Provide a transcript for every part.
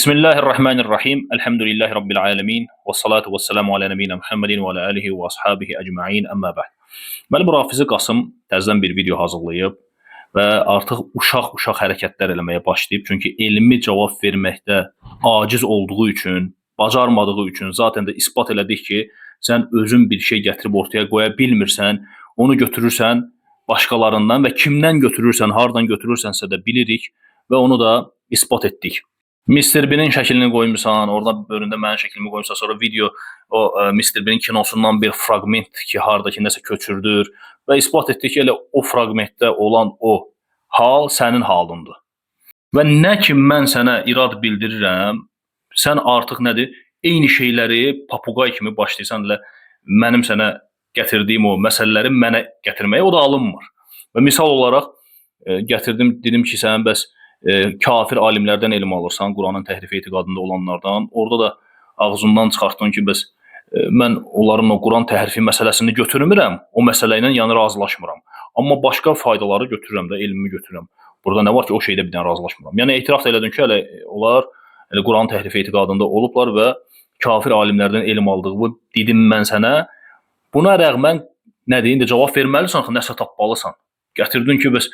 Bismillahirrahmanirrahim. Elhamdülillahi Rabbil alemin. Və salatu və selamu alə nəbiyyina Muhammedin və alə alihi və ashabihi əcma'in. Əmmə bə'd. Deməli, bu Rafizi Qasım təzədən bir video hazırlayıb və artıq uşaq hərəkətlər eləməyə başlayıb. Çünki elmi cavab verməkdə aciz olduğu üçün, bacarmadığı üçün zaten də isbat elədik ki, sən özün bir şey gətirib ortaya qoya bilmirsən, onu götürürsən başqalarından və kimdən götürürsən, hardan götürürsənsə də bilirik və onu da isbat etdik. Mr. Bean'in şəklini qoymusan, orada bölündə mənim şəklimi qoymusan, sonra video o Mr. Bean'in kinosundan bir fraqment ki, haradakı nəsə köçürdür və isbat etdik ki, elə o fraqmentdə olan o hal sənin halındır. Və nə ki mən sənə irad bildirirəm, sən artıq nədir? Eyni şeyləri papuqay kimi başlayırsan elə mənim sənə gətirdiyim o məsələləri mənə gətirməyə, o da alınmır. Və misal olaraq gətirdim, dedim ki, sən bəs kafir alimlərdən elm alırsan, Quranın təhrif etiqadında olanlardan. Orada da ağzından çıxartdın ki, bəs mən onların o Quran təhrifi məsələsini götürmürəm, o məsələ ilə yəni razılaşmıram. Amma başqa faydaları götürürəm də, elmimi götürürəm. Burada nə var ki, o şeydə bir dənə razılaşmıram. Yəni etiraf elədin ki, onlar Quran təhrifi etiqadında olublar və kafir alimlərdən elm aldığı dedim mən sənə. Buna rəğmən nə deyim, cavab verməlisən, nəsə tapmalısan. Gətirdin ki, bəs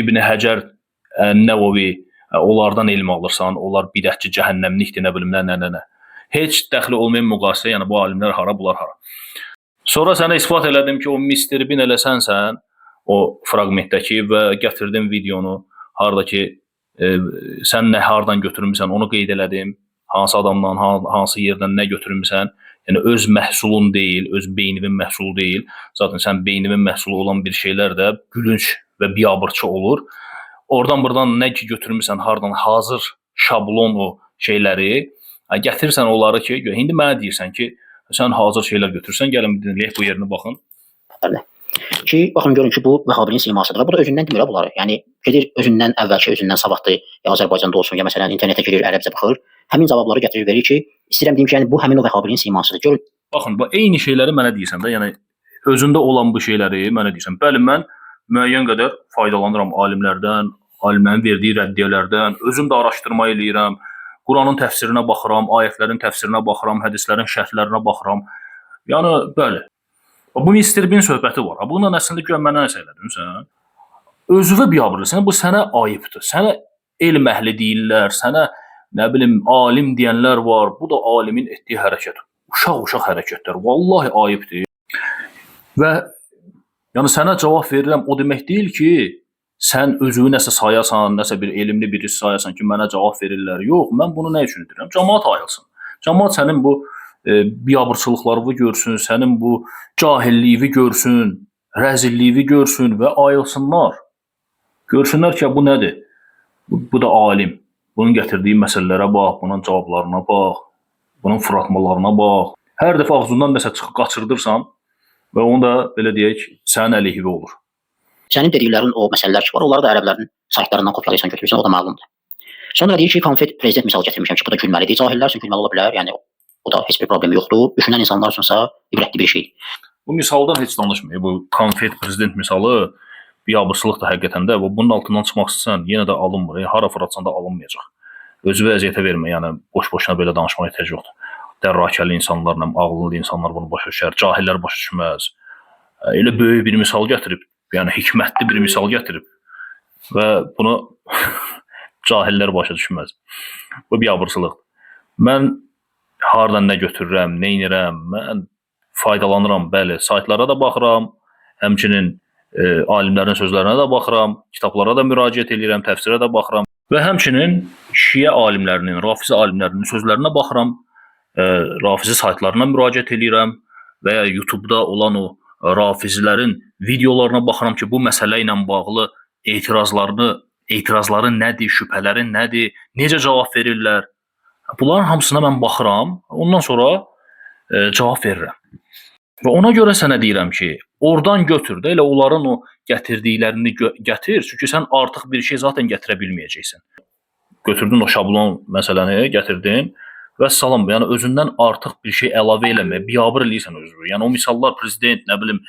İbn Həcər Nəvavi, onlardan elm alırsan, onlar bidətçi, cəhənnəmlikdir, nə bilim, nə. Heç dəxli olmayan müqayisə, yəni bu alimlər hara, bunlar hara. Sonra sənə isbat elədim ki, o Mr. Bean elə sənsən, o fraqmentdəki və gətirdim videonu, haradakı sən nə hardan götürmüsən, onu qeyd elədim, hansı adamdan, hansı yerdən nə götürmüsən, yəni öz məhsulun deyil, öz beyninin məhsulu deyil. Zaten sən beyninin məhsulu olan bir şeylər də gülünç və biabırçı olur. Oradan-buradan nə ki götürmüsən, hardan hazır şablon o şeyləri, gətirirsən onları ki, indi mənə deyirsən ki, sən hazır şeylər götürsən, gəlin dinləyək bu yerinə baxın. Bəli. Ki, baxın görün ki, bu Vəhabinin simasıdır. Bu da özündən demir bunları. Yəni gedir özündən əvvəlki, özündən sabahlı ya Azərbaycanda olsun, ya məsələn internetə girir, ərəbcə baxır. Həmin cavabları gətirir verir ki, istəyirəm deyim ki, yəni bu həmin o Vəhabinin simasıdır. Görün. Baxın, bu eyni şeyləri mənə deyirsən də, yəni özündə olan bu şeyləri mənə deyirsən. Bəli, mən müəyyən qədər faydalanıram alimlərdən, alimlərin verdiyi rəddiyələrdən, özüm də araşdırma eləyirəm, Quranın təfsirinə baxıram, ayətlərin təfsirinə baxıram, hədislərin şərhlərinə baxıram. Yəni, bəli. Bu Mr. Bean söhbəti var. Bununla əslində görən mənə nəsə elədin sən. Özüvə biabırlısan, bu sənə ayıbdır. Sənə elm əhli deyirlər, sənə nə bilim alim deyənlər var. Bu da alimin etdiyi hərəkət. Uşaq hərəkətlər. Vallahi ayıbdır. Və yəni sənə cavab verirəm, o demək deyil ki, sən özünü nəsə sayasan, nəsə bir elmli birisi sayasan ki, mənə cavab verirlər. Yox, mən bunu nə üçün edirəm? Cəmaat ayılsın. Cəmaat sənin bu biabırçılıqlarını görsün, sənin bu cahilliyini görsün, rəzilliyini görsün və ayılsınlar. Görsünlər ki, bu nədir? Bu da alim. Bunun gətirdiyi məsələlərə bax, bunun cavablarına bax, bunun fırlatmalarına bax. Hər dəfə ağzından nəsə çıxıb qaçırdırsan və onu da belə deyək, sənin əleyhivə olur. Sənin dediklərin o məsələlər ki var, onları da ərəblərin saytlarından kopyalayırsan, götürürsən, o da məlumdur. Sonra deyir ki, konfet prezident misalı gətirmişəm ki, bu da gülməlidir. Cahillər üçün gülməli ola bilər, yəni o da heç bir problemi yoxdur. Düşünən insanlar üçünsə ibrətli bir şeydir. Bu misaldan heç danışmıyor. Bu konfet prezident misalı biabırçılıqdır həqiqətən də. Bunun altından çıxmaq istəsən, yenə də alınmır. Hara fırlatsan da alınmayacaq. Özünü əziyyətə vermə, yəni boş-boşuna belə danışmağa ehtiyac yoxdur. Dərrakəli insanlarla, ağıllı insanlar bunu başa düşər, cahillər başa düşməz. Elə böyük bir misal gətirib, yəni hikmətli bir misal gətirib və bunu cahillər başa düşməz. Bu biabırçılıqdır. Mən hardan nə götürürəm, nə edirəm, mən faydalanıram, bəli, saytlara da baxıram, həmçinin alimlərin sözlərinə də baxıram, kitablara da müraciət edirəm, təfsirə də baxıram və həmçinin şiə alimlərinin, Rafizi alimlərinin sözlərinə baxıram, Rafizi saytlarına müraciət edirəm və ya YouTube-da olan o Rafizilərin videolarına baxıram ki, bu məsələ ilə bağlı etirazları nədir, şübhələri nədir, necə cavab verirlər. Bunların hamısına mən baxıram, ondan sonra cavab verirəm. Və ona görə sənə deyirəm ki, oradan götür də, elə onların o gətirdiklərini gətir, çünki sən artıq bir şey zaten gətirə bilməyəcəksən. Götürdün o şablon məsələni, gətirdin və salam, yəni özündən artıq bir şey əlavə eləmə, biabır eləyirsən özünü. Yəni o misallar prezident, nə bilim,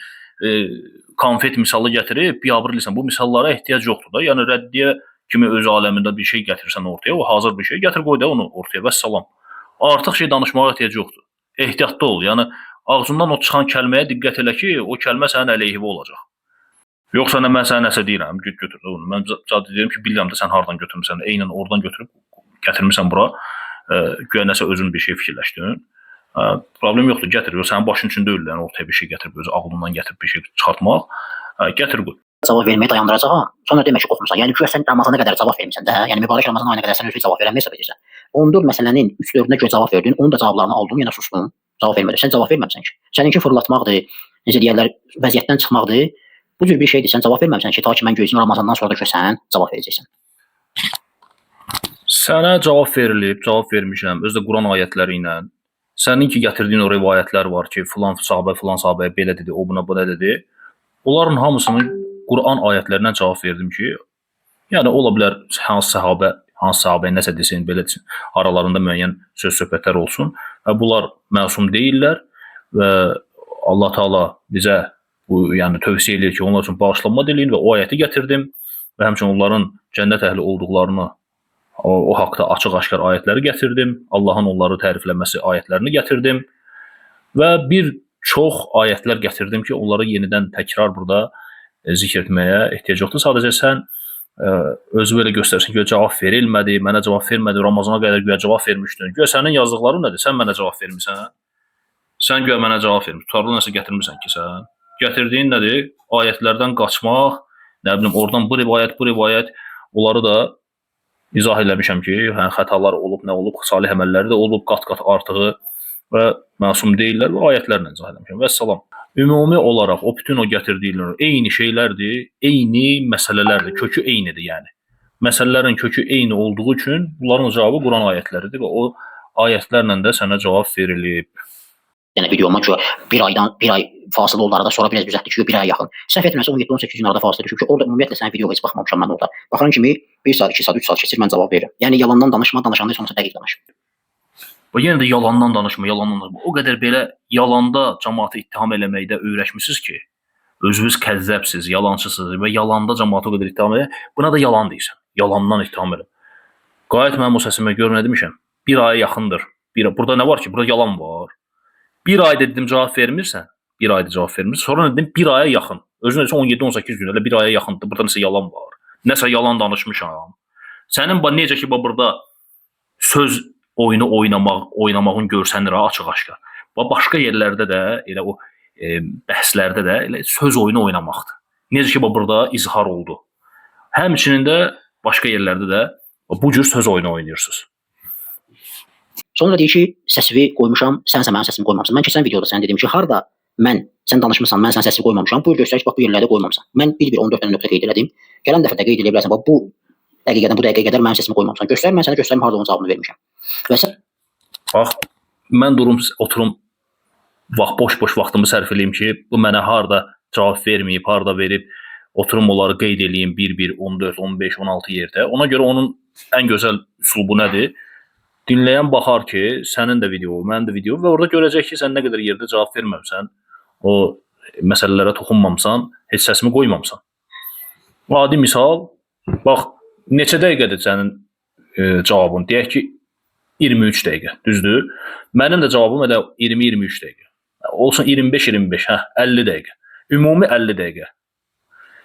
konfet misalı gətirib, biabır eləyirsən. Bu misallara ehtiyac yoxdur da. Yəni rəddiyə kimi öz aləmində bir şey gətirsən ortaya, o hazır bir şey gətir qoy da onu ortaya və salam. Artıq şey danışmağa ehtiyac yoxdur. Ehtiyatlı ol. Yəni ağzından o çıxan kəlməyə diqqət elə ki, o kəlmə sənin əleyhivə olacaq. Yoxsa nə mən sənə nəsə deyirəm, götür onu. Mən cədd deyirəm ki, bilirəm də sən hardan götürmüsən, eynən oradan götürüb gətirmisən bura. Güya nəsə özün bir şey fikirləşdin. Problem yoxdur, gətir. Yox sənin başın üçün deyil, yəni ortaya bir şey gətirib öz ağlından gətirib bir şey çıxartmaq. Gətir qoy. Cavab verməyi dayandıracağam. Sonra demək ki, qorxmusan. Yəni güya sən Ramazana qədər cavab vermisən də, hə? Yəni mübarək Ramazan ayına qədər sən özün cavab verənmək hesab edirsən. 14 məsələnin 3-4-ünə görə cavab verdin, onun da cavablarını aldın, yenə sustun. Cavab vermədin. Sən cavab verməmisən ki. Səninki fırlatmaqdır, necə deyirlər, vəziyyətdən çıxmaqdır. Bu cür bir şeydir. Sən cavab verməmisən ki, ta ki mən gözləyim Ramazandan sonra da ki sən cavab verəcəksən. Sənə cavab verilib, cavab vermişəm. Özü də Quran ayətləri ilə. Səninki gətirdiyin o rivayətlər var ki, filan sahabəyə belə dedi, o buna dedi. Onların hamısını Quran ayətlərindən cavab verdim ki, yəni ola bilər hansı sahabəyə nəsə desin, belə desin, aralarında müəyyən söz-söhbətlər olsun. Və bunlar məsum deyillər və Allah Taala bizə bu yəni tövsiyə edir ki, onlar üçün bağışlanma diləyin və o ayəti gətirdim və həmçinin onların cənnət əhli olduqlarını o haqqda açıq-aşkar ayətləri gətirdim. Allahın onları tərifləməsi ayətlərini gətirdim və bir çox ayətlər gətirdim ki, onları yenidən təkrar burada zikr etməyə ehtiyac yoxdur. Sadəcə sən özü belə göstərsən ki, cavab verilmədi, mənə cavab vermədi, Ramazana qədər güya cavab vermişdin. Güya sənin yazdıqların nədir? Sən mənə cavab vermisən. Sən güya mənə cavab vermisən. Tutarlı nəsə gətirmirsən ki, sən. Gətirdiyin nədir? Ayətlərdən qaçmaq, nə bilim, oradan bu rivayət, onları da izah eləmişəm ki, hə, xətalar olub, nə olub, salih əməlləri də olub, qat-qat artığı və məsum deyirlər və ayətlərlə izah eləmişəm. Vəssalam. Ümumi olaraq o bütün o gətirdikləri eyni şeylərdir, eyni məsələlərdir, kökü eynidir yəni. Məsələlərin kökü eyni olduğu üçün bunların cavabı Quran ayətləridir və o ayətlərlə də sənə cavab verilib. Yəni videoma ki, bir ay fasilə oldu arada, sonra biraz düzəltdik ki, bir aya yaxın. Səhv etmirəmsə 17-18 gün arada fasilə düşüb ki, orada ümumiyyətlə sənin videoya heç baxmamışam mən orada. Baxan kimi 1 saat, 2 saat, 3 saat keçir mən cavab verirəm. Yəni yalandan danışma, danışanda heç olmasa dəqiq danış. Və yenə də yalandan danışma. O qədər belə yalanda cəmaatı ittiham eləməkdə öyrəşmisiniz ki, özünüz kəzzəbsiz, yalançısınız və yalanda cəmaatı o qədər ittiham edir. Buna da yalan deyirsən. Yalandan ittiham elə. Qayət mənim o səsimə gör nə demişəm? 1 aya yaxındır. Burada nə var ki? Burada yalan var. 1 ayda dedim cavab vermirsən. 1 ayda cavab vermirsən. Sonra dedim 1 aya yaxın. Özün üçün 17-18 gün elə 1 aya yaxındır. Burada nəsə yalan var. Nəsə yalan danışmışam. Sənin necə ki burada söz oyunu oynamağın görsənir açıq-aşkar. Başqa yerlərdə də elə o bəhslərdə də elə söz oyunu oynamaqdır. Necə ki burada izhar oldu. Həmçinin də başqa yerlərdə də bu cür söz oyunu oynayırsınız. Sonra deyir ki, səsivi qoymuşam, sənsə mənim səsimi qoymamışsan. Mən keçən videoda sənə dedim ki, harda sən danışmısan, mən sənin səsini qoymamışam. Buyur göstər ki, bax bu yerlərdə qoymamışsan. Mən 14 dənə nöqtə qeyd elədim. Gələn dəfə də qeyd edə bilərsən. Bax bu dəqiqədən bu dəqiqəyə qədər mənim səsimi qoymamışsan. Göstər, mən sənə göstərim harda onun cavabını vermişəm. Və sən bax, mən oturum boş vaxtımı sərf eləyim ki, bu mənə harda cavab verməyib, harda verib, oturum onları qeyd eləyim 1, 14, 15, 16 yerdə. Ona görə onun ən gözəl üslubu nədir? Dinləyən baxar ki, sənin də video, mənim də video və orada görəcək ki, sən nə qədər yerdə cavab verməmsən, o məsələlərə toxunmamsan, heç səsimi qoymamsan. Adi misal, bax, neçə dəqiqədir sənin cavabın? Deyək ki, 23 dəqiqə, düzdür? Mənim də cavabım elə 20-23 dəqiqə. Olsun 25-25, 50 dəqiqə. Ümumi 50 dəqiqə.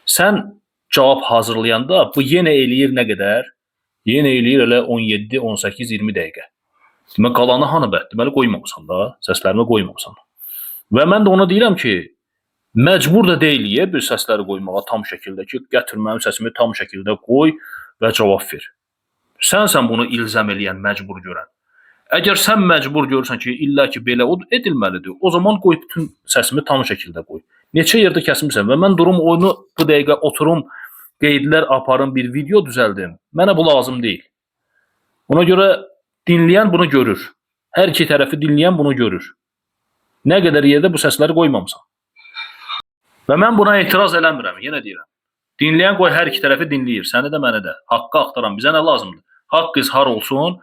Sən cavab hazırlayanda bu yenə eləyir nə qədər? Yenə eləyir elə 17, 18, 20 dəqiqə. Demək, qalanı hanı bət? Deməli, qoymamısan da, səslərimi qoymamısan. Və mən də ona deyirəm ki, məcbur da deyilik bir səsləri qoymağa tam şəkildə ki, gətir mənim səsimi tam şəkildə qoy və cavab ver. Sənsən bunu ilzam eləyən, məcbur görən. Əgər sən məcbur görürsən ki, illa ki, belə edilməlidir, o zaman qoy bütün səsimi tam şəkildə qoy. Neçə yerdə kəsmirsən və mən durum oyunu bu dəqiqə oturum, qeydlər aparım, bir video düzəldim. Mənə bu lazım deyil. Ona görə dinləyən bunu görür. Hər iki tərəfi dinləyən bunu görür. Nə qədər yerdə bu səsləri qoymamısan. Və mən buna etiraz eləmirəm, yenə deyirəm. Dinləyən qoy hər iki tərəfi dinləyir, səni də mənə də. Haqqı axtaran bizə nə lazımdır? Haqq izhar olsun,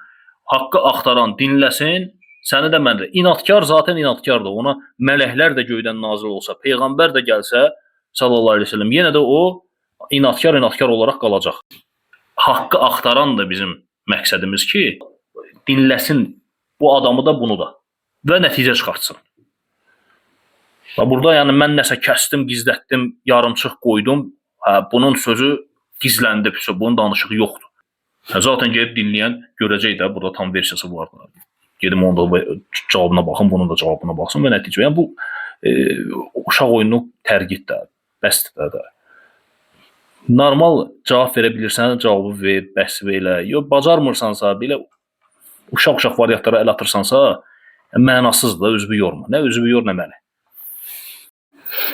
haqqı axtaran dinləsin, səni də mənə də. İnatkar zaten inatkardır. Ona mələklər də göydən nazil olsa, peyğəmbər də gəlsə, sallallahu aleyhi ve sellem, yenə də o inatkar olaraq qalacaq. haqqı axtaran da bizim məqsədimiz ki, dinləsin bu adamı da bunu da və nəticə çıxartsın. Və burada yəni mən nəsə kəsdim, gizlətdim, yarımçıq qoydum. Bunun sözü gizləndi, bunun danışığı yoxdur. Zaten gedib dinləyən görəcək də burada tam versiyası var. Gedim onun da cavabına baxın, bunun da cavabına baxsın və nəticə. Yəni bu uşaq oyunu tərgit də, bəsdir də. Normal cavab verə bilirsən, cavabı ver, bəs elə. Yox, bacarmırsansa, belə uşaq variantlara əl atırsansa, mənasızdır da, özünü yorma. Nə özünü yor, nə məni.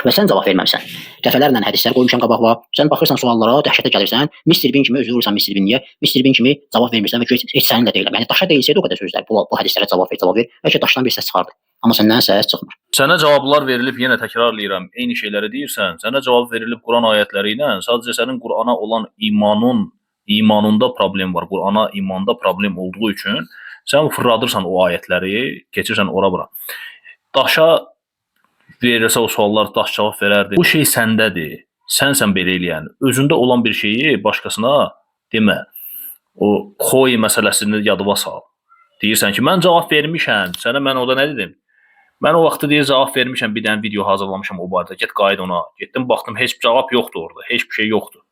Və sən cavab verməmisən. Dəfələrlə hədislər qoymuşam qabağa. Sən baxırsan suallara, dəhşətə gəlirsən. Mr. Bean kimi özü vurursan Mr. Bean-niyə. Mr. Bean kimi cavab vermirsən və heç səninlə deyiləm. Yəni daşa deyilsəydi o qədər sözlər. Bu hədislərə cavab ver. Bəlkə daşdan bir səs çıxardı. Amma səndən səs çıxmır. Sənə cavablar verilib, yenə təkrarlayıram, eyni şeyləri deyirsən. Sənə cavab verilib Quran ayətləri ilə, sadəcə sənin Qurana olan imanında problem var. Qurana imanda problem olduğu üçün sən fırladırsan o ayətləri, keçirsən ora-bura. Daşa verirsə o suallar, daş cavab verərdi. Bu şey səndədir. Sənsən belə eləyən. Özündə olan bir şeyi başqasına demə. O xoy məsələsini yadıma sal. Deyirsən ki, mən cavab vermişəm. Sənə mən orada nə dedim? Mən o vaxtı deyir cavab vermişəm, bir dənə video hazırlamışam o barədə. Get qayıt ona. Getdim baxdım, heç bir cavab yoxdur orada. Heç bir şey yoxdur.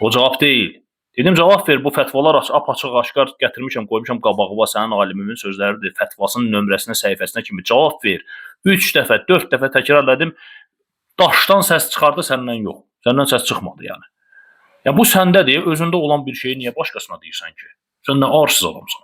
O cavab deyil. Dedim cavab ver, bu fətvalar apaçıq aşkar gətirmişəm, qoymuşam qabağıma, sənin alimimin sözləridir. Fətvasının nömrəsinə, səhifəsinə kimi cavab ver. 3 dəfə, 4 dəfə təkrarladım. Daşdan səs çıxardı, səndən yox. Səndən səs çıxmadı yəni. Ya bu səndədir, özündə olan bir şeyi niyə başqasına deyirsən ki? Sən nə arsız adamsan.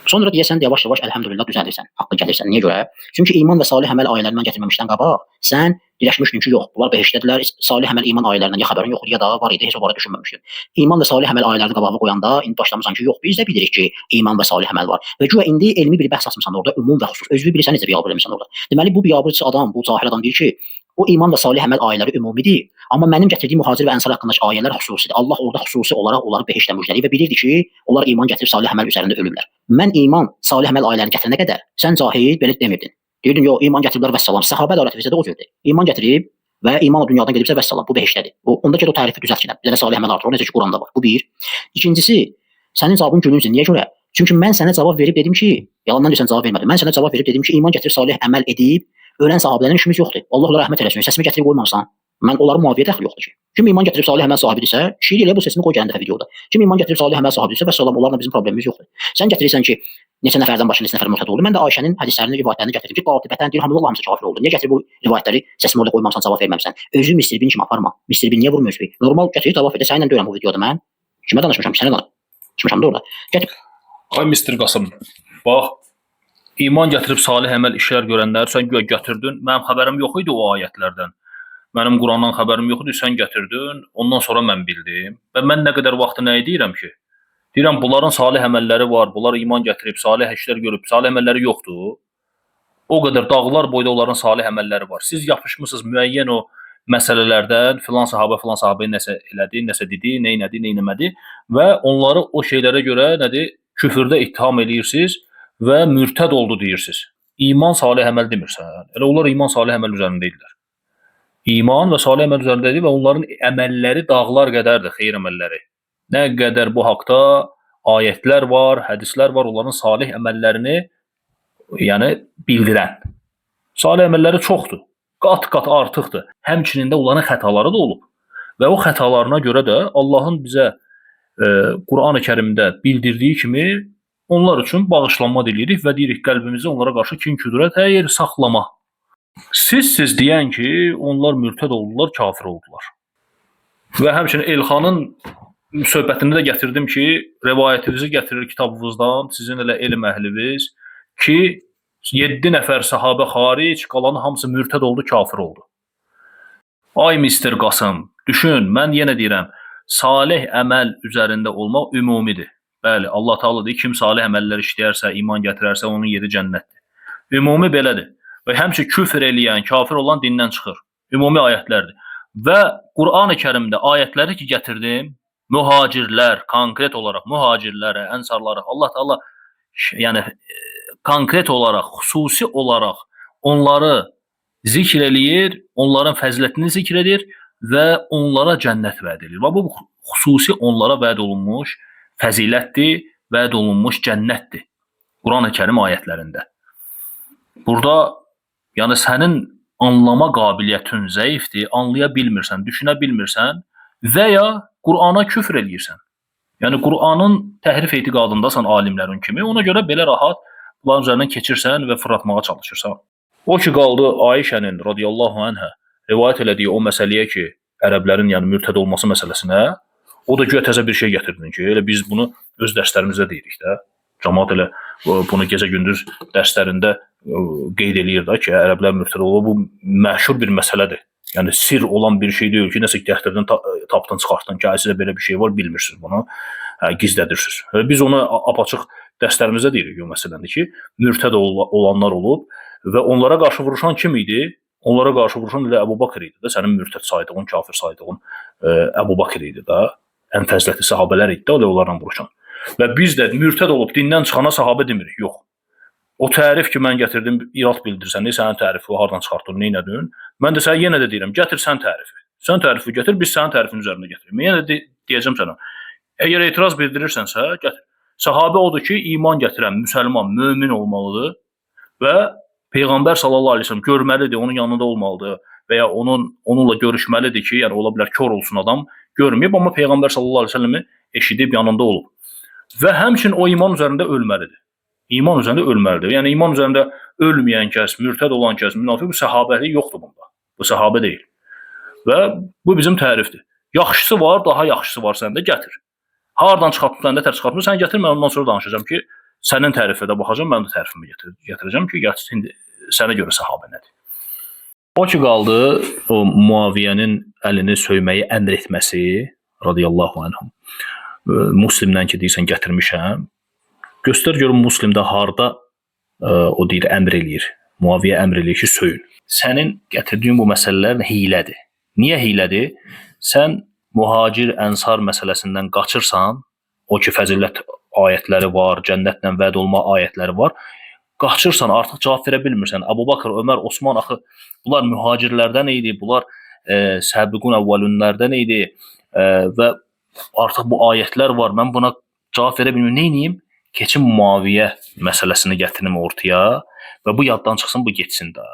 Sonra deyəsən yavaş-yavaş əlhəmdülillah düzəlirsən, haqqa gəlirsən. Niyə görə? Çünki iman və salih əməl ayələrindən gətirməmişdən qabaq sən birləşmişdin ki, yox, bunlar behiştdədirlər. Salih əməl iman ayələrindən ya xəbərin yoxdur, ya da var idi, heç o barədə düşünməmişdin. İman və salih əməl ayələrini qabağa qoyanda indi başlamısan ki, yox, biz də bilirik ki, iman və salih əməl var. Və güya indi elmi bir bəhs açmısan orada, ümum və xüsus. Özünü bilirsən necə biabır eləmisən orada. Deməli bu biabırçı adam, bu cahil adam deyir ki, o iman və salih əməl ayələri ümumidir. Amma mənim gətirdiyim mühacir və ənsar haqqındakı ayələr xüsusidir. Allah orada xüsusi olaraq onları behiştlə müjdələyir və bilirdi ki, onlar iman gətirib salih əməl üzərində ölürlər. Mən iman, salih əməl ayələrini gətirənə qədər sən cahil belə demirdin. Deyirdin, yox, iman gətiriblər vəssalam. Səhabə də bizdə də o cürdür. İman gətirib və iman o dünyadan gedibsə vəssalam. Bu behiştədir. Onda get o tərifi düzəlt ki, bir dənə salih əməl artır. O necə ki Quranda var. Bu bir. İkincisi, sənin cavabın gülüncür. Niyə görə? Çünki mən sənə cavab verib dedim ki, yalandan desən cavab vermədim. Mən sənə cavab verib dedim ki, iman gətirib salih əməl edib ölən sahabələrin işimiz yoxdur. Allah onlara rəhmət eləsin. Səsimi gətirib qoymamısan. Mən onların müaviyə dəxli yoxdur ki. Kim iman gətirib salih əməl sahibidirsə, şiir elə bu səsimi qoy gələn dəfə videoda. Kim iman gətirib salih əməl sahibidirsə və salam onlarla bizim problemimiz yoxdur. Sən gətirirsən ki, neçə nəfərdən başqa neçə nəfər mürtəd oldu. Mən də Ayşənin hədislərini, rivayətlərini gətirdim ki, qatibətən deyir, hamısı hamısı kafir oldu. Niyə gətirib bu rivayətləri səsimi orada qoymamısan, cavab verməmisən? Özü Mr. Bean kimi aparma. Mr. Bean niyə vurmuyor özü? Normal gətirib cavab ver. Səninlə deyirəm bu videoda mən. Kimə danışmışam? Sənə danışmışam da orada. Gətir. Ay Mr. Qasım, bax, iman gətirib salih əməl işlər görənləri sən götürdün. Mənim xəbərim yox idi o ayətlərdən. Mənim Qurandan xəbərim yox idi, sən gətirdin. Ondan sonra mən bildim. Və mən nə qədər vaxtı nə deyirəm ki? Deyirəm, bunların salih əməlləri var. Bunlar iman gətirib, salih işlər görüb, salih əməlləri yoxdur. O qədər dağlar boyda onların salih əməlləri var. Siz yapışmısınız müəyyən o məsələlərdən, filan sahabə nəsə elədi, nəsə dedi, nə elədi, nə eləmədi və onları o şeylərə görə nədir? Küfrdə ittiham eləyirsiniz və mürtəd oldu deyirsiniz. İman salih əməl demirsən. Elə onlar iman salih əməl üzərində deyirlər. İman və salih əməl üzərindədir və onların əməlləri dağlar qədərdir, xeyir əməlləri. Nə qədər bu haqda ayətlər var, hədislər var, onların salih əməllərini yəni bildirən. Salih əməlləri çoxdur, qat-qat artıqdır. Həmçinin də onların xətaları da olub. Və o xətalarına görə də Allahın bizə Quran-ı Kərimdə bildirdiyi kimi onlar üçün bağışlanma dilirik və deyirik qəlbimizdə onlara qarşı kin-küdrət hər saxlama. Siz deyən ki, onlar mürtəd oldular, kafir oldular. Və həmçinin Elxanın söhbətini də gətirdim ki, rivayətinizi gətirir kitabınızdan, sizin elə elm əhliniz ki, 7 nəfər sahabə xaric, qalan hamısı mürtəd oldu, kafir oldu. Ay Mr. Qasım, düşün, mən yenə deyirəm, salih əməl üzərində olmaq ümumidir. Bəli, Allah Taala deyir, kim salih əməllər işləyərsə, iman gətirərsə, onun yeri cənnətdir. Ümumi belədir. Və həmçə küfr eləyən, kafir olan dindən çıxır. Ümumi ayətlərdir. Və Quran-ı Kərimdə ayətləri ki gətirdim, mühacirlər, konkret olaraq mühacirlərə, ənsarlara, Allah Taala yəni konkret olaraq, xüsusi olaraq onları zikr eləyir, onların fəzilətini zikr edir və onlara cənnət vəd edir. Və bu xüsusi onlara vəd olunmuş fəzilətdir, vəd olunmuş cənnətdir. Qurani-Kərim ayətlərində. Burada yəni sənin anlama qabiliyyətin zəifdir, anlaya bilmirsən, düşünə bilmirsən və ya Qurana küfr eləyirsən. Yəni Qur'anın təhrif etiqadındasan alimlərin kimi, ona görə belə rahat bunların üzərindən keçirsən və fırlatmağa çalışırsan. O ki qaldı Ayşənin radiyallahu anhə rivayət elədiyi o məsələyə ki, ərəblərin yəni mürtəd olması məsələsinə, o da güya təzə bir şey gətirdin ki, elə biz bunu öz dərslərimizdə deyirik də. Cəmaət elə bunu gecə-gündüz dərslərində qeyd eləyir də ki, ərəblər mürtəd olur. Bu məşhur bir məsələdir. Yəni sir olan bir şey deyil ki, nəsə gətirdin, tapdın, çıxartdın ki, sizə belə bir şey var, bilmirsiniz bunu, gizlədirsiniz. Biz onu apaçıq dərslərimizdə deyirik o məsələni ki, mürtəd olanlar olub və onlara qarşı vuruşan kim idi? Onlara qarşı vuruşan elə Əbu Bakr idi də, sənin mürtəd saydığın, kafir saydığın Əbu Bakr idi də, ən fəzilətli sahabələr idi də, onlarla vuruşan. Və biz də mürtəd olub dindən çıxana sahabə demirik, yox. O tərif ki, mən gətirdim, irad bildirsən, sənin tərifi hardan çıxartdın, neynədin? Mən də sənə yenə də deyirəm, gətir sən tərifi. Sən tərifi gətir, biz sənin tərifin üzərində gətirim. Yenə də deyəcəm sənə, əgər etiraz bildirirsənsə, gətir. Sahabə odur ki, iman gətirən müsəlman, mömin olmalıdır və Peyğəmbər sallallahu aleyhi ve sellem görməlidir, onun yanında olmalıdır və ya onunla görüşməlidir ki, yəni ola bilər kör olsun adam, görməyib, amma Peyğəmbər sallallahu aleyhi ve sellemi eşidib yanında olub. Və həmçinin o iman üzərində ölməlidir. İman üzərində ölməlidir. Yəni iman üzərində ölməyən kəs, mürtəd olan kəs, münafiq, bu səhabəlik yoxdur bunda. Bu səhabə deyil. Və bu bizim tərifdir. Yaxşısı var, daha yaxşısı var səndə, gətir. Hardan çıxartdın, səndə tərif çıxartdın, sən gətir, mən ondan sonra danışacağım ki, sənin tərifə də baxacağım, mən də tərifimi gətirəcəm ki, indi sənə görə səhabə nədir. O ki qaldı, o Muaviyyənin əlini söyməyi əmr etməsi, radiyallahu anhum. Muslimdən ki, deyirsən, gətirmişəm. Göstər görüm Muslimdə harda o deyir, əmr eləyir. Muaviyyə əmr eləyir ki, söyün. Sənin gətirdiyin bu məsələlər hiylədir. Niyə hiylədir? Sən mühacir, ənsar məsələsindən qaçırsan, o ki, fəzilət ayətləri var, cənnətlə vəd olma ayətləri var, qaçırsan, artıq cavab verə bilmirsən. Əbu Bakır, Ömər, Osman, axı, bunlar mühacirlərdən idi, bunlar səbiqun əvvəlünlərdən idi və artıq bu ayətlər var, mən buna cavab verə bilmirəm, neyniyim? Keçin Muaviyyə məsələsini gətirim ortaya və bu yaddan çıxsın, bu geçsin də.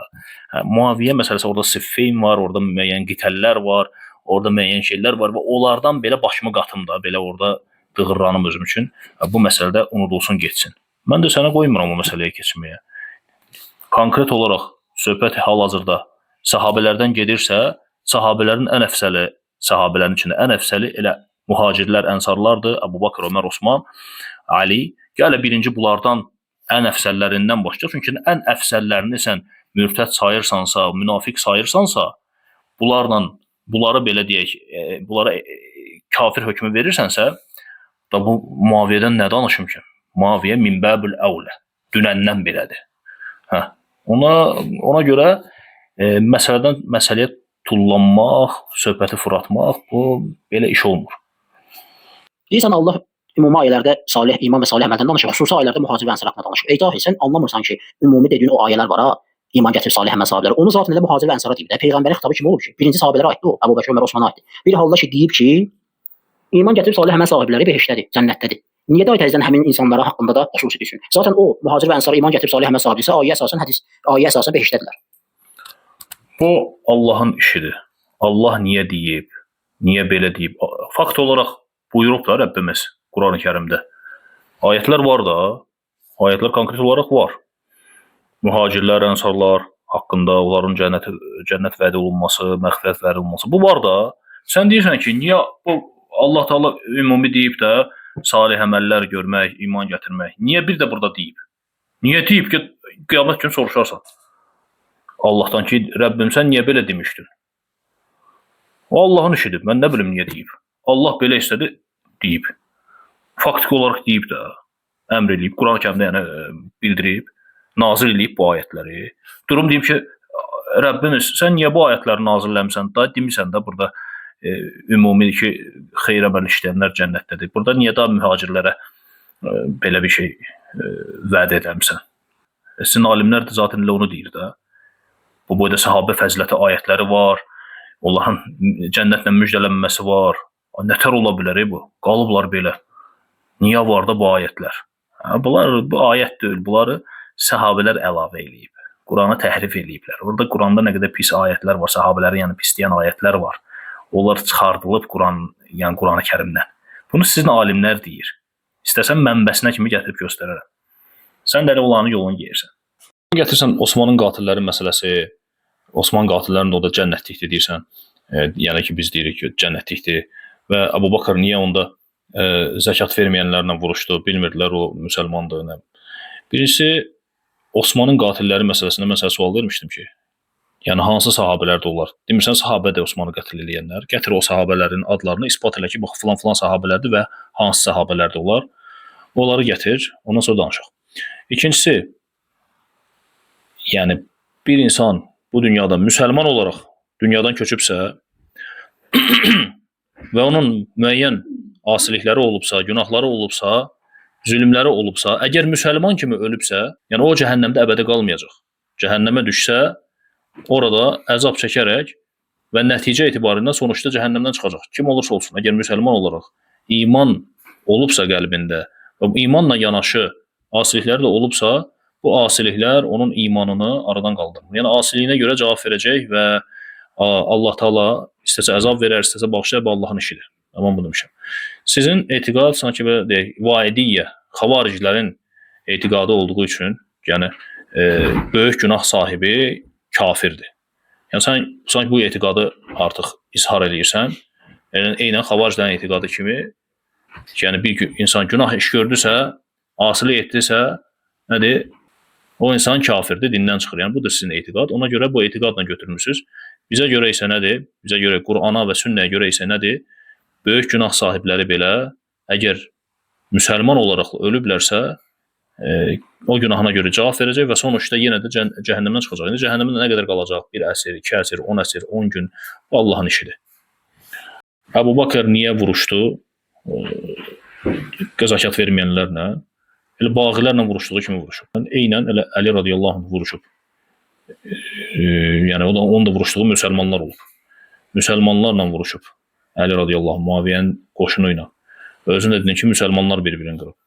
Muaviyyə məsələsi, orada Siffin var, orada müəyyən qitəllər var, orada müəyyən şeylər var və onlardan belə başımı qatım da, belə orada dığırlanım özüm üçün. Bu məsələdə unudulsun, geçsin. Mən də sənə qoymuram o məsələyə keçməyə. Konkret olaraq söhbət hal-hazırda sahabələrdən gedirsə, sahabələrin ən əfsəli, sahabələrin içində ən əfsəli elə mühacirlər, ənsarlardır, Əbu Bakır, Ömər, Osman, Ali. Gələ birinci bunlardan ən əfsəllərindən başlayacaq. Çünki ən əfsəllərini sən mürtəd sayırsansa, münafiq sayırsansa, bunları belə deyək, bunlara kafir hökmü verirsənsə, da bu Muaviyyədən nə danışım ki? Muaviyyə min bəbül əvlə, dünəndən belədir. Ona görə məsələyə tullanmaq, söhbəti fırlatmaq, bu belə iş olmur. Deyirsən Allah ümumi ayələrdə salih iman və salih əməldən danışır, xüsusi ayələrdə mühacir və ənsar haqqında danışır. Ey cahil, sən anlamırsan ki, ümumi dediyin o ayələr var ha, iman gətirib salih əməl sahabələri. Onu zaten elə mühacir və ənsara deyib də. Peyğəmbərin xitabı kim olub ki? Birinci sahabələrə aiddir o, Əbu Bəkr, Ömər, Osmana aiddir. Bir halda ki, deyib ki, iman gətirib salih əməl sahibləri behiştədir, cənnətdədir. Niyə də təzədən həmin insanlara haqqında da xüsusi düşün? Zaten o mühacir və ənsara iman gətirib salih əməl sahibidirsə, ayə əsasən behiştədirlər. Bu Allahın işidir. Allah niyə deyib, niyə belə deyib? Fakt olaraq buyurub da Rəbbimiz Qurani-Kərimdə. Ayətlər var da, ayətlər konkret olaraq var. Mühacirlər, ənsarlar haqqında, onların cənnət vəd olunması, məğfirət vəd olunması. Bu var da, sən deyirsən ki, niyə bu Allah Teala ümumi deyib də salih əməllər görmək, iman gətirmək. Niyə bir də burada deyib? Niyə deyib ki, qiyamət günü soruşarsan? Allahdan ki, Rəbbim sən niyə belə demişdin? O Allahın işidir, mən nə bilim niyə deyib. Allah belə istədi, deyib. Faktik olaraq deyib də, əmr eləyib, Qurani-Kərimdə yəni bildirib, nazil eləyib bu ayətləri. Durum deyim ki, Rəbbimiz, sən niyə bu ayətləri nazil eləmişsən da, demirsən də burada ümumi ki, xeyr əməl işləyənlər cənnətdədir. Burada niyə daha mühacirlərə belə bir şey vəd edəmsən? Sizin alimlər də zaten elə onu deyir də. Bu boyda sahabə fəziləti ayətləri var, onların cənnətlə müjdələnməsi var, Nətər ola bilər bu? Qalıblar belə. Niyə var da bu ayətlər? Bunlar bu ayət deyil, bunları səhabələr əlavə eləyib. Quranı təhrif eləyiblər. Orada Quranda nə qədər pis ayətlər var, səhabələri yəni pisləyən ayətlər var. Onlar çıxardılıb yəni Qurani-Kərimdən. Bunu sizin alimlər deyir. İstəsən mənbəsinə kimi gətirib göstərərəm. Sən də elə olanı yolunu geyirsən. Gətirsən Osmanın qatilləri məsələsi, Osman qatillərinin o da cənnətlikdir deyirsən. Yəni ki biz deyirik ki cənnətlikdir və Əbu Bakır niyə onda zəkat verməyənlərlə vuruşdu, bilmirdilər o müsəlmandır. Birincisi Osmanın qatilləri məsələsində mən sənə sual vermişdim ki, yəni hansı sahabələrdə onlar? Demirsən sahabədir Osmanı qətl edənlər. Gətir o sahabələrin adlarını isbat elə ki, bax filan sahabələrdir və hansı sahabələrdə onlar? Onları gətir, ondan sonra danışaq. İkincisi, yəni bir insan bu dünyada müsəlman olaraq dünyadan köçübsə və onun müəyyən asilikləri olubsa, günahları olubsa, zülmləri olubsa, əgər müsəlman kimi ölübsə, yəni o cəhənnəmdə əbədi qalmayacaq. Cəhənnəmə düşsə, orada əzab çəkərək və nəticə etibarında sonuçda cəhənnəmdən çıxacaq. Kim olursa olsun, əgər müsəlman olaraq iman olubsa qəlbində və imanla yanaşı asilikləri də olubsa, bu asiliklər onun imanını aradan qaldırır. Yəni asiliyinə görə cavab verəcək və Allah Taala istəsə əzab verər, istəsə bağışlayar, bu Allahın işidir. Tamam bunu demişəm. Sizin etiqad sanki belə deyək, vaidiyyə, xavaricilərin etiqadı olduğu üçün, yəni böyük günah sahibi kafirdir. Yəni sən sanki bu etiqadı artıq izhar eləyirsən. Yəni eynən xavaricilərin etiqadı kimi, yəni bir insan günah iş gördüsə, asilik etdisə, nədir? O insan kafirdir, dindən çıxır. Yəni bu da sizin etiqad. Ona görə bu etiqadla götürmüsünüz. Bizə görə isə nədir? Bizə görə Qurana və sünnəyə görə isə nədir? Böyük günah sahibləri belə əgər müsəlman olaraq ölüblərsə, o günahına görə cavab verəcək və sonuçda yenə də cəhənnəmdən çıxacaq. İndi cəhənnəmdə nə qədər qalacaq? 1 əsr, 2 əsr, 10 əsr, 10 gün. Bu Allahın işidir. Əbu Bakır niyə vuruşdu? Zəkat verməyənlərlə. Elə bağilərlə vuruşduğu kimi vuruşub. Eynən elə Əli radiyallahu anh vuruşub. Yəni onun da vuruşduğu müsəlmanlar olub. Müsəlmanlarla vuruşub. Əli radiyallahu anh Muaviyyənin qoşunu ilə. Özün də dedin ki, müsəlmanlar bir-birini qırıb.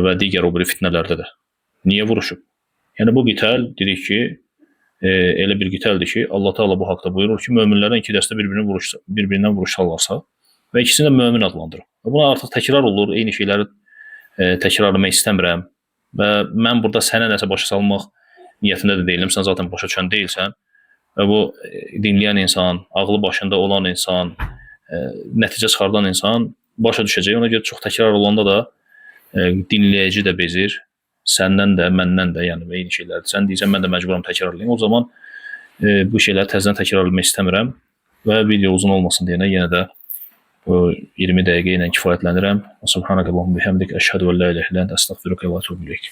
Və digər o biri fitnələrdə də. Niyə vuruşub? Yəni bu qital dedik ki, elə bir qitaldir ki, Allah Taala bu haqda buyurur ki, möminlərdən iki dəstə bir-birindən vuruşarlarsa və ikisini də mömin adlandırır. Buna artıq təkrar olur, eyni şeyləri təkrarlamaq istəmirəm və mən burada sənə nəsə başa salmaq niyyətində də deyiləm. Sən zaten başa düşən deyilsən və bu dinləyən insan, ağlı başında olan insan, nəticə çıxardan insan başa düşəcək. Ona görə çox təkrar olanda da dinləyici də bezir, səndən də, məndən də, yəni eyni şeylərdir. Sən deyirsən, mən də məcburam təkrarlayım. O zaman bu şeyləri təzədən təkrarlamaq istəmirəm və video uzun olmasın deyənə yenə də 20 dəqiqə ilə kifayətlənirəm. Subhanakallahumma bihamdik, əşhədu en la ilahe illə ente, estağfiruke və etûbü ileyk.